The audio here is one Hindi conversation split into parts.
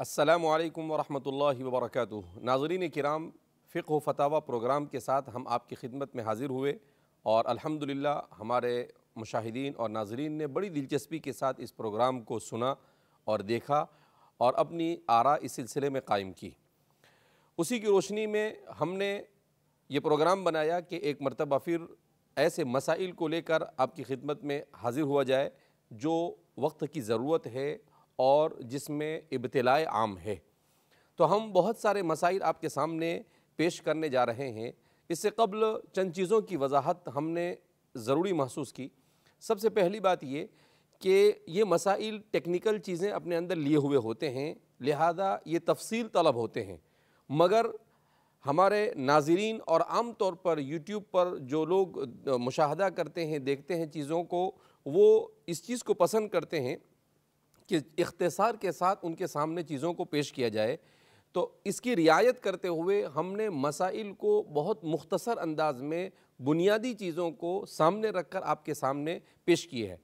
अस्सलामु अलैकुम वरहमतुल्लाहि वबरकातुहू। नाज़रीन किराम, फ़िक़्ह व फ़तावा प्रोग्राम के साथ हम आपकी खिदमत में हाज़िर हुए और अल्हम्दुलिल्लाह हमारे मुशाहिदीन और नाज़रीन ने बड़ी दिलचस्पी के साथ इस प्रोग्राम को सुना और देखा और अपनी आरा इस सिलसिले में कायम की। उसी की रोशनी में हमने ये प्रोग्राम बनाया कि एक मरतबा फिर ऐसे मसाइल को लेकर आपकी खिदमत में हाज़िर हुआ जाए जो वक्त की ज़रूरत है और जिसमें इब्तिलाए आम है। तो हम बहुत सारे मसाइल आपके सामने पेश करने जा रहे हैं। इससे क़ब्ल चंद चीज़ों की वजाहत हमने ज़रूरी महसूस की। सबसे पहली बात ये कि ये मसाइल टेक्निकल चीज़ें अपने अंदर लिए हुए होते हैं, लिहाजा ये तफसील तलब होते हैं, मगर हमारे नाज़रीन और आम तौर पर यूट्यूब पर जो लोग मुशाहदा करते हैं, देखते हैं चीज़ों को, वो इस चीज़ को पसंद करते हैं कि इख्तिसार के साथ उनके सामने चीज़ों को पेश किया जाए। तो इसकी रियायत करते हुए हमने मसाइल को बहुत मुख्तसर अंदाज में बुनियादी चीज़ों को सामने रखकर आपके सामने पेश किए हैं।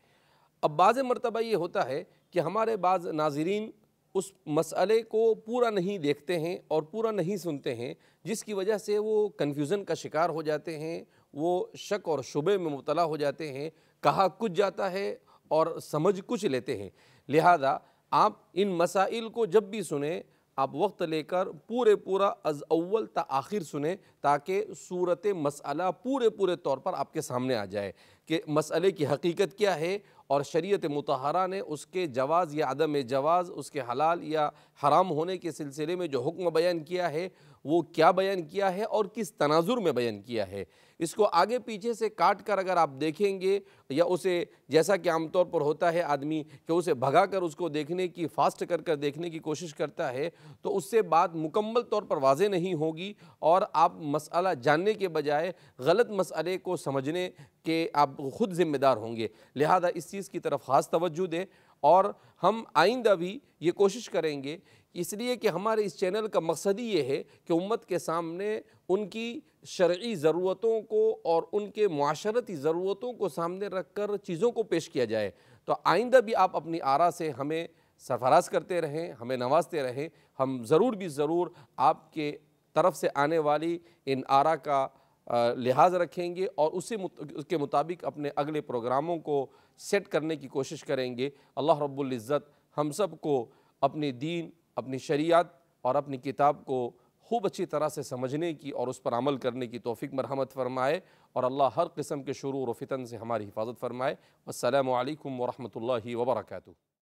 अब बाज़ मरतबा ये होता है कि हमारे बाज़ नाज़रीन उस मसले को पूरा नहीं देखते हैं और पूरा नहीं सुनते हैं, जिसकी वजह से वो कन्फ्यूज़न का शिकार हो जाते हैं, वो शक और शुबे में मुब्तला हो जाते हैं, कहा कुछ जाता है और समझ कुछ लेते हैं। लिहाजा आप इन मसाइल को जब भी सुने, आप वक्त लेकर पूरा अज़ अव्वल ता आखिर सुने, ताकि सूरत मसला पूरे तौर पर आपके सामने आ जाए कि मसले की हकीकत क्या है और शरीयत मुतहरा ने उसके जवाज़ या अदम जवाज़, उसके हलाल या हराम होने के सिलसिले में जो हुक्म बयान किया है वो क्या बयान किया है और किस तनाजुर में बयान किया है। इसको आगे पीछे से काट कर अगर आप देखेंगे या उसे, जैसा कि आमतौर पर होता है आदमी कि उसे भगा कर उसको देखने की, फास्ट कर देखने की कोशिश करता है, तो उससे बात मुकम्मल तौर पर वाज़े नहीं होगी और आप मसला जानने के बजाय गलत मसले को समझने के आप ख़ुद ज़िम्मेदार होंगे। लिहाजा इस चीज़ की तरफ ख़ास तवज्जो दें और हम आइंदा भी ये कोशिश करेंगे, इसलिए कि हमारे इस चैनल का मकसद ही ये है कि उम्मत के सामने उनकी शरई ज़रूरतों को और उनके मुआशरती ज़रूरतों को सामने रख कर चीज़ों को पेश किया जाए। तो आइंदा भी आप अपनी आरा से हमें सरफराज करते रहें, हमें नवाजते रहें। हम ज़रूर भी ज़रूर आपके तरफ से आने वाली इन आरा का लिहाज रखेंगे और उसके मुताबिक अपने अगले प्रोग्रामों को सेट करने की कोशिश करेंगे। अल्लाह रब्बुल इज़्ज़त हम सब को अपनी दीन, अपनी शरीयत और अपनी किताब को खूब अच्छी तरह से समझने की और उस पर अमल करने की तौफ़ीक मरहमत फ़रमाए और अल्लाह हर किस्म के शुरूर व फितन से हमारी हिफाजत फ़रमाए। अस्सलामु अलैकुम व रहमतुल्लाहि व बरकातुहू।